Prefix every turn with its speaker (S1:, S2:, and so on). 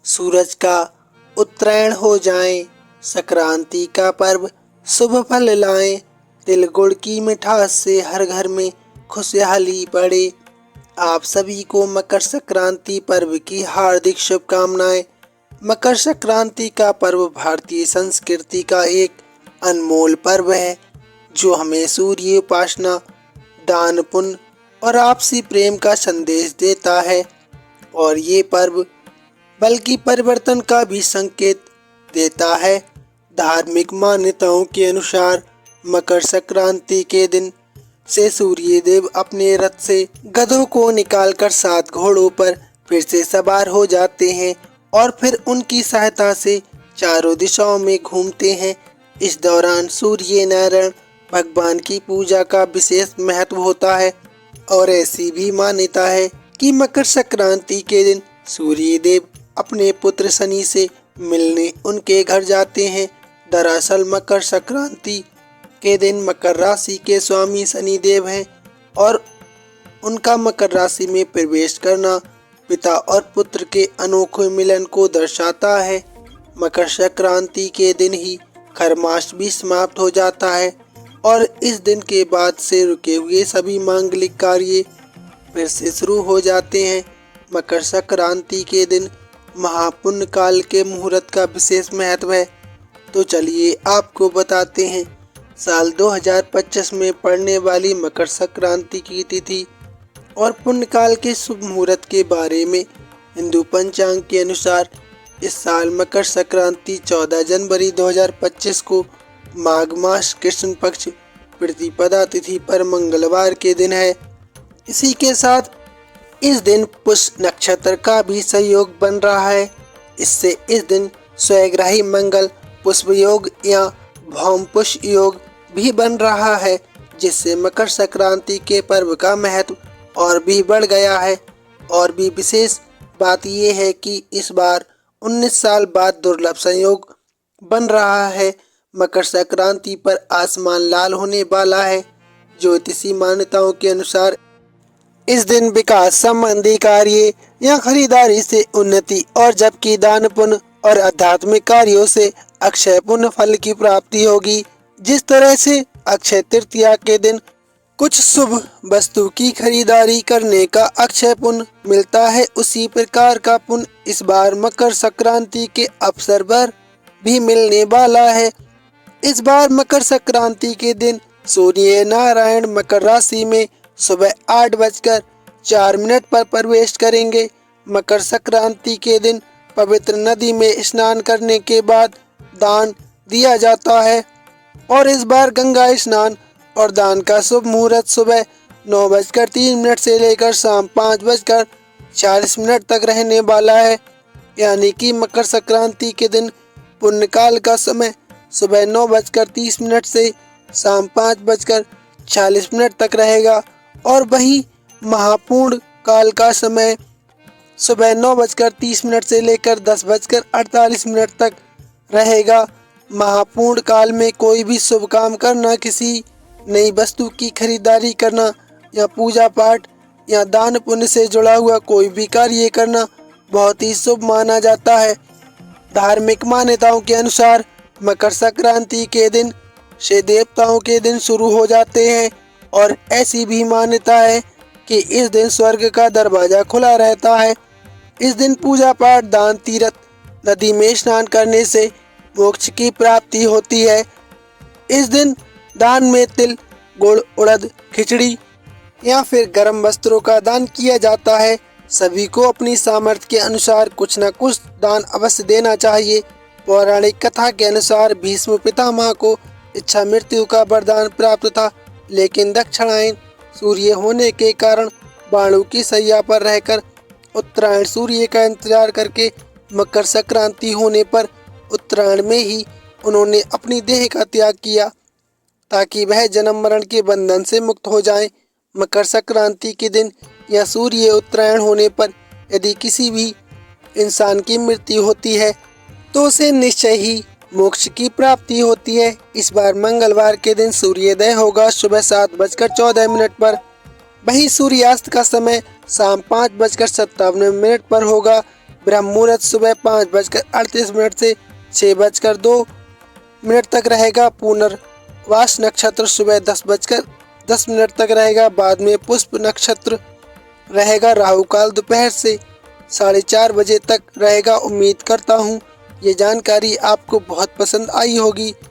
S1: सूरज का उत्तरायण हो जाए, संक्रांति का पर्व शुभ फल लाए। तिल गुड़ की मिठास से हर घर में खुशहाली बढ़े। आप सभी को मकर संक्रांति पर्व की हार्दिक शुभकामनाएं। मकर संक्रांति का पर्व भारतीय संस्कृति का एक अनमोल पर्व है, जो हमें सूर्य उपासना, दान पुण्य और आपसी प्रेम का संदेश देता है। और ये पर्व बल्कि परिवर्तन का भी संकेत देता है। धार्मिक मान्यताओं के अनुसार मकर संक्रांति के दिन से सूर्य देव अपने रथ से गधों को निकालकर 7 घोड़ों पर फिर से सवार हो जाते हैं और फिर उनकी सहायता से चारों दिशाओं में घूमते हैं। इस दौरान सूर्य नारायण भगवान की पूजा का विशेष महत्व होता है। और ऐसी भी मान्यता है कि मकर संक्रांति के दिन सूर्य देव अपने पुत्र शनि से मिलने उनके घर जाते हैं। दरअसल मकर संक्रांति के दिन मकर राशि के स्वामी शनि देव हैं और उनका मकर राशि में प्रवेश करना पिता और पुत्र के अनोखे मिलन को दर्शाता है। मकर संक्रांति के दिन ही खरमास भी समाप्त हो जाता है और इस दिन के बाद से रुके हुए सभी मांगलिक कार्य फिर से शुरू हो जाते हैं। मकर संक्रांति के दिन महापुण्य काल के मुहूर्त का विशेष महत्व है। तो चलिए आपको बताते हैं साल 2025 में पड़ने वाली मकर संक्रांति की तिथि और पुण्य काल के शुभ मुहूर्त के बारे में। हिंदू पंचांग के अनुसार इस साल मकर संक्रांति 14 जनवरी 2025 को माघ मास कृष्ण पक्ष प्रतिपदा तिथि पर मंगलवार के दिन है। इसी के साथ इस दिन पुष्य नक्षत्र का भी संयोग बन रहा है। इससे इस दिन स्वयग्राही मंगल पुष्प योग या भौम पुष्य योग भी बन रहा है, जिससे मकर संक्रांति के पर्व का महत्व और भी बढ़ गया है। और भी विशेष बात यह है कि इस बार 19 साल बाद दुर्लभ संयोग बन रहा है। मकर संक्रांति पर आसमान लाल होने वाला है। ज्योतिषी मान्यताओं के अनुसार इस दिन विकास संबंधी कार्य या खरीदारी से उन्नति, और जबकि दान पुण्य और आध्यात्मिक कार्यों से अक्षय पुण्य फल की प्राप्ति होगी। जिस तरह से अक्षय तृतीया के दिन कुछ शुभ वस्तु की खरीदारी करने का अक्षय पुण्य मिलता है, उसी प्रकार का पुण्य इस बार मकर संक्रांति के अवसर पर भी मिलने वाला है। इस बार मकर संक्रांति के दिन सूर्य नारायण मकर राशि में सुबह 8:04 पर प्रवेश करेंगे। मकर संक्रांति के दिन पवित्र नदी में स्नान करने के बाद दान दिया जाता है और इस बार गंगा स्नान और दान का शुभ मुहूर्त सुबह 9:03 से लेकर शाम 5:40 तक रहने वाला है। यानी कि मकर संक्रांति के दिन पुण्यकाल का समय सुबह 9:30 से शाम 5:40 तक रहेगा और वहीं महापूर्ण काल का समय सुबह 9:30 से लेकर 10:48 तक रहेगा। महापूर्ण काल में कोई भी शुभ काम करना, किसी नई वस्तु की खरीदारी करना या पूजा पाठ या दान पुण्य से जुड़ा हुआ कोई भी कार्य करना बहुत ही शुभ माना जाता है। धार्मिक मान्यताओं के अनुसार मकर संक्रांति के दिन से देवताओं के दिन शुरू हो जाते हैं और ऐसी भी मान्यता है कि इस दिन स्वर्ग का दरवाजा खुला रहता है। इस दिन पूजा पाठ, दान, तीर्थ, नदी में स्नान करने से मोक्ष की प्राप्ति होती है। इस दिन दान में तिल, गुड़, उड़द, खिचड़ी या फिर गर्म वस्त्रों का दान किया जाता है। सभी को अपनी सामर्थ्य के अनुसार कुछ न कुछ दान अवश्य देना चाहिए। पौराणिक कथा के अनुसार भीष्म पितामह को इच्छा मृत्यु का वरदान प्राप्त था, लेकिन दक्षिणायन सूर्य होने के कारण बाणों की सैया पर रहकर उत्तरायण सूर्य का इंतजार करके मकर संक्रांति होने पर उत्तरायण में ही उन्होंने अपनी देह का त्याग किया, ताकि वह जन्म मरण के बंधन से मुक्त हो जाएं। मकर संक्रांति के दिन या सूर्य उत्तरायण होने पर यदि किसी भी इंसान की मृत्यु होती है तो उसे निश्चय ही मोक्ष की प्राप्ति होती है। इस बार मंगलवार के दिन सूर्योदय होगा सुबह 7:14 पर। वहीं सूर्यास्त का समय शाम 5:57 पर होगा। ब्रह्म मुहूर्त सुबह 5:38 से 6:02 तक रहेगा। पुनर्वास नक्षत्र सुबह 10:10 तक रहेगा। बाद में पुष्प नक्षत्र रहेगा। राहु काल दोपहर से 4:30 बजे तक रहेगा। उम्मीद करता हूँ ये जानकारी आपको बहुत पसंद आई होगी।